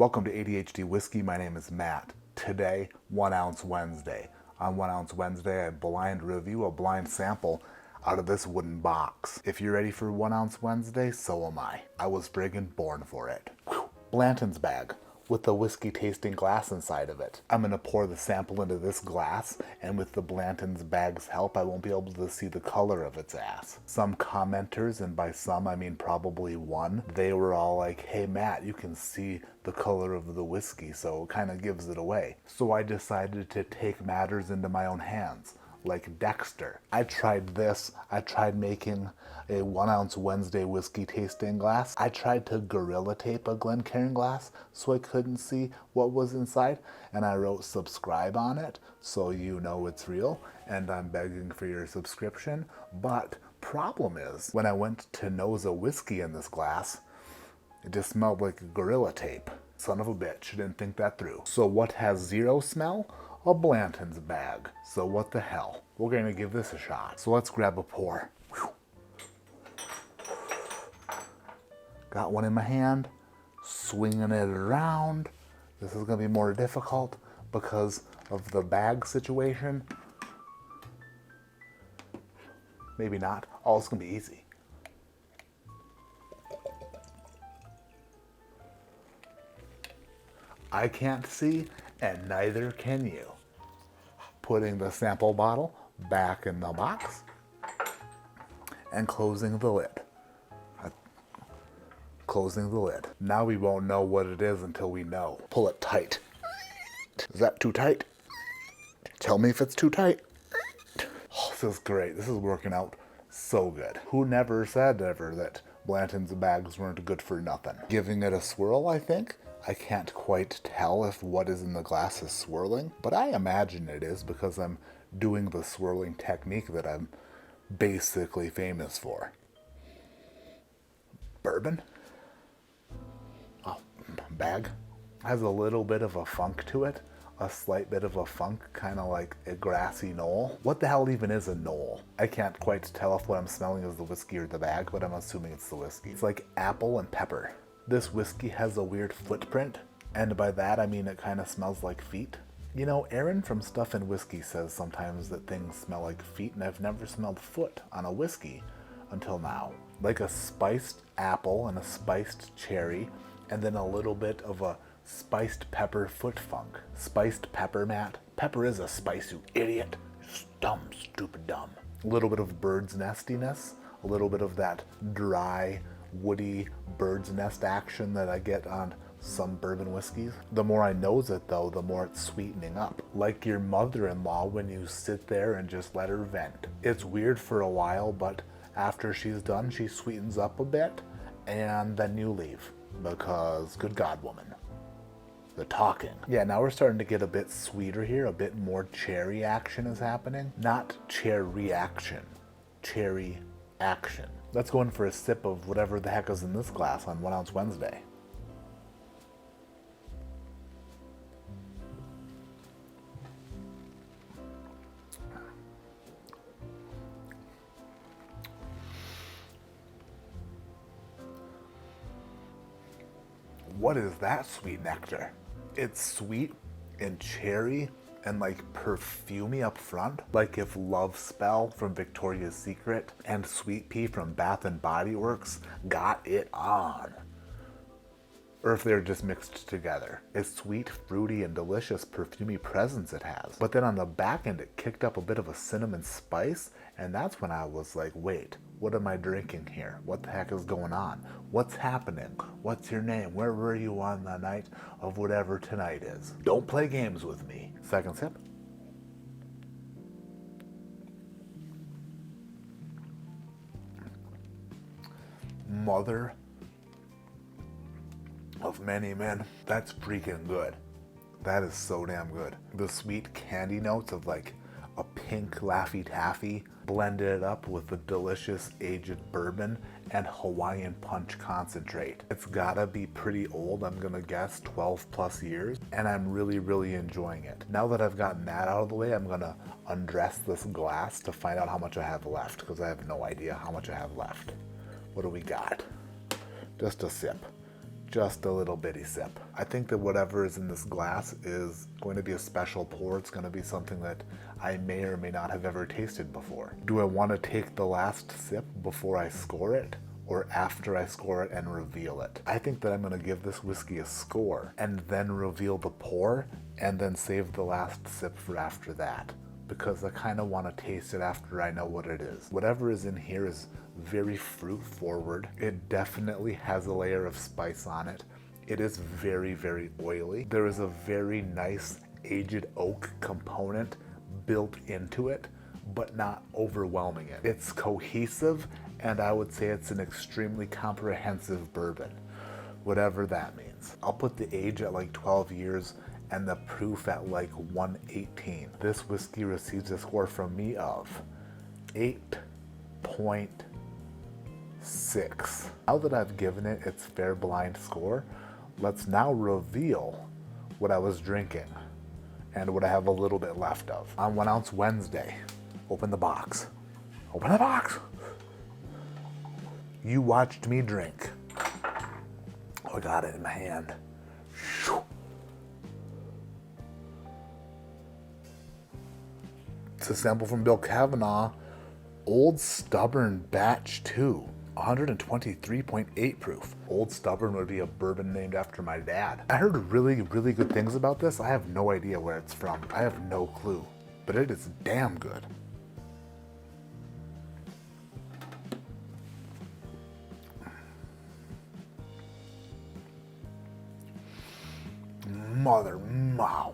Welcome to ADHD Whiskey. My name is Matt. Today, 1 Ounce Wednesday. On 1 Ounce Wednesday, I blind review a blind sample out of this wooden box. If you're ready for 1 Ounce Wednesday, so am I. I was friggin' born for it. Whew. Blanton's bag with the whiskey tasting glass inside of it. I'm gonna pour the sample into this glass, and with the Blanton's bag's help, I won't be able to see the color of its ass. Some commenters, and by some I mean probably one, they were all like, hey Matt, you can see the color of the whiskey, so it kind of gives it away. So I decided to take matters into my own hands, like Dexter. I tried making a 1 Ounce Wednesday whiskey tasting glass. I tried to gorilla tape a Glencairn glass so I couldn't see what was inside, and I wrote subscribe on it so you know it's real, and I'm begging for your subscription. But problem is, when I went to nose a whiskey in this glass, it just smelled like gorilla tape. Son of a bitch, didn't think that through. So what has zero smell? A Blanton's bag. So what the hell? We're gonna give this a shot. So let's grab a pour. Whew. Got one in my hand, swinging it around. This is gonna be more difficult because of the bag situation. Maybe not. Oh, it's gonna be easy. I can't see, and neither can you. Putting the sample bottle back in the box and closing the lid. Closing the lid. Now we won't know what it is until we know. Pull it tight. Is that too tight? Tell me if it's too tight. Oh, this is great. This is working out so good. Who never said ever that Blanton's bags weren't good for nothing? Giving it a swirl, I think. I can't quite tell if what is in the glass is swirling, but I imagine it is because I'm doing the swirling technique that I'm basically famous for. Bourbon? Oh, bag. Has a little bit of a funk to it. A slight bit of a funk, kind of like a grassy knoll. What the hell even is a knoll? I can't quite tell if what I'm smelling is the whiskey or the bag, but I'm assuming it's the whiskey. It's like apple and pepper. This whiskey has a weird footprint, and by that I mean it kind of smells like feet. You know, Aaron from Stuff and Whiskey says sometimes that things smell like feet, and I've never smelled foot on a whiskey until now. Like a spiced apple and a spiced cherry, and then a little bit of a spiced pepper foot funk. Spiced pepper, Matt? Pepper is a spice, you idiot. Dumb, stupid dumb. A little bit of bird's nestiness, a little bit of that dry, woody bird's nest action that I get on some bourbon whiskeys. The more I nose it though, the more it's sweetening up. Like your mother-in-law when you sit there and just let her vent. It's weird for a while, but after she's done, she sweetens up a bit, and then you leave. Because, good God, woman. The talking. Yeah, now we're starting to get a bit sweeter here, a bit more cherry action is happening. Not cherry action, cherry action. Let's go in for a sip of whatever the heck is in this glass on 1 Ounce Wednesday. What is that sweet nectar? It's sweet and cherry and like perfumey up front, like if Love Spell from Victoria's Secret and Sweet Pea from Bath and Body Works got it on. Or if they're just mixed together. It's sweet, fruity, and delicious perfumey presence it has. But then on the back end, it kicked up a bit of a cinnamon spice, and that's when I was like, wait, what am I drinking here? What the heck is going on? What's happening? What's your name? Where were you on the night of whatever tonight is? Don't play games with me. Second sip. Mother of many men. That's freaking good. That is so damn good. The sweet candy notes of like a pink Laffy Taffy blended up with the delicious aged bourbon and Hawaiian punch concentrate. It's gotta be pretty old, I'm gonna guess 12 plus years, and I'm really enjoying it. Now that I've gotten that out of the way, I'm gonna undress this glass to find out how much I have left, because I have no idea how much I have left. What do we got? Just a sip. just a little bitty sip. I think that whatever is in this glass is going to be a special pour. It's going to be something that I may or may not have ever tasted before. Do I want to take the last sip before I score it, or after I score it and reveal it? I think that I'm going to give this whiskey a score and then reveal the pour and then save the last sip for after that, because I kind of want to taste it after I know what it is. Whatever is in here is very fruit forward. It definitely has a layer of spice on it. It is very, very oily. There is a very nice aged oak component built into it, but not overwhelming it. It's cohesive, and I would say it's an extremely comprehensive bourbon, whatever that means. I'll put the age at like 12 years and the proof at like 118. This whiskey receives a score from me of 8.6. Now that I've given it its fair blind score, let's now reveal what I was drinking and what I have a little bit left of. On 1 Ounce Wednesday, open the box. Open the box. You watched me drink. Oh, I got it in my hand. It's a sample from Bill Kavanaugh, Old Stubborn Batch 2, 123.8 proof. Old Stubborn would be a bourbon named after my dad. I heard really, really good things about this. I have no idea where it's from. I have no clue, but it is damn good. Wow.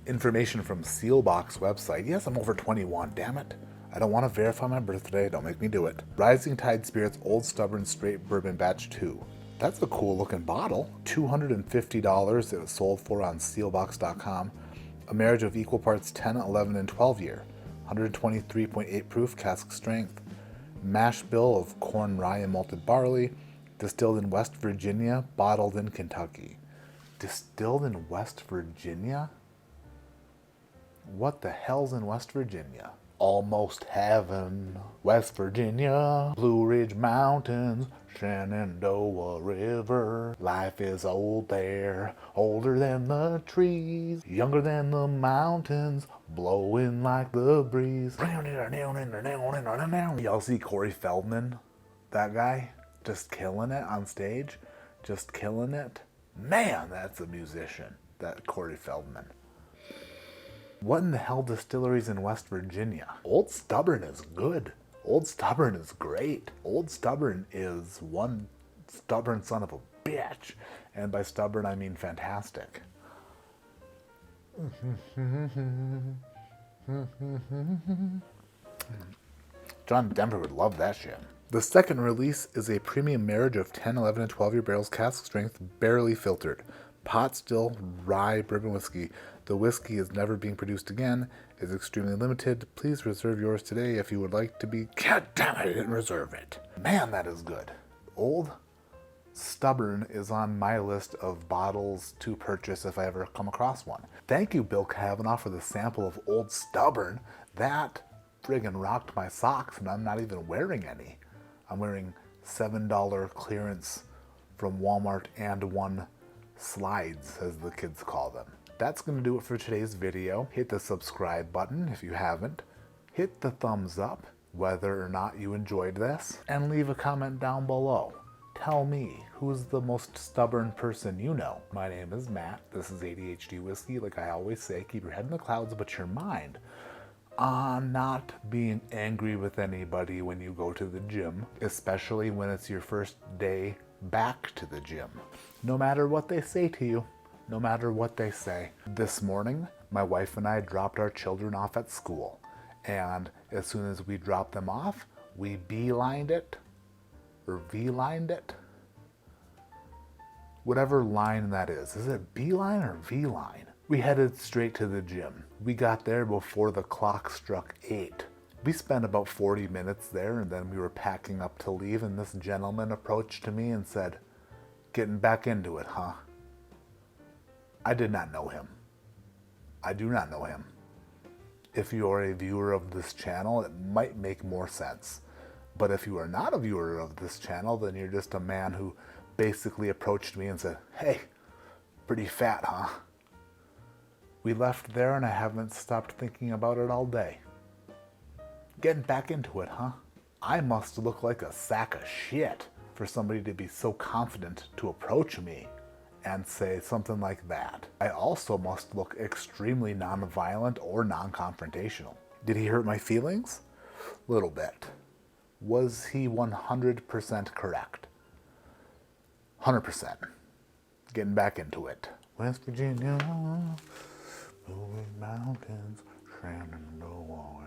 Information from Sealbox website. Yes, I'm over 21, damn it. I don't want to verify my birthday, don't make me do it. Rising Tide Spirits Old Stubborn Straight Bourbon Batch 2. That's a cool looking bottle. $250 it was sold for on sealbox.com. A marriage of equal parts 10, 11, and 12 year. 123.8 proof, cask strength. Mash bill of corn, rye, and malted barley. Distilled in West Virginia, bottled in Kentucky. Distilled in West Virginia? What the hell's in West Virginia? Almost Heaven, West Virginia, Blue Ridge Mountains, Shenandoah River. Life is old there, older than the trees, younger than the mountains, blowing like the breeze. Y'all see Corey Feldman? That guy? Just killing it on stage? Just killing it? Man, that's a musician, that Corey Feldman. What in the hell distilleries in West Virginia? Old Stubborn is good. Old Stubborn is great. Old Stubborn is one stubborn son of a bitch. And by stubborn, I mean fantastic. John Denver would love that shit. The second release is a premium marriage of 10, 11, and 12 year barrels, cask strength, barely filtered. Pot still rye bourbon whiskey. The whiskey is never being produced again, is extremely limited. Please reserve yours today if you would like to be. God damn it, I didn't reserve it. Man, that is good. Old Stubborn is on my list of bottles to purchase if I ever come across one. Thank you, Bill Kavanaugh, for the sample of Old Stubborn. That friggin' rocked my socks, and I'm not even wearing any. I'm wearing $7 clearance from Walmart and one slides, as the kids call them. That's going to do it for today's video. Hit the subscribe button if you haven't. Hit the thumbs up whether or not you enjoyed this. And leave a comment down below. Tell me, who's the most stubborn person you know? My name is Matt. This is ADHD Whiskey. Like I always say, keep your head in the clouds but your mind on not being angry with anybody when you go to the gym, especially when it's your first day back to the gym. No matter what they say to you. No matter what they say. This morning, my wife and I dropped our children off at school. And as soon as we dropped them off, we beelined it. Or V-lined it. Whatever line that is. Is it beeline or V-line? We headed straight to the gym. We got there before the clock struck 8. We spent about 40 minutes there, and then we were packing up to leave, and this gentleman approached to me and said, "Getting back into it, huh?" I did not know him. I do not know him. If you are a viewer of this channel, it might make more sense. But if you are not a viewer of this channel, then you're just a man who basically approached me and said, "Hey, pretty fat, huh?" We left there and I haven't stopped thinking about it all day. Getting back into it, huh? I must look like a sack of shit for somebody to be so confident to approach me and say something like that. I also must look extremely nonviolent or non-confrontational. Did he hurt my feelings? Little bit. Was he 100% correct? 100%. Getting back into it. West Virginia, moving mountains, stranding the wall.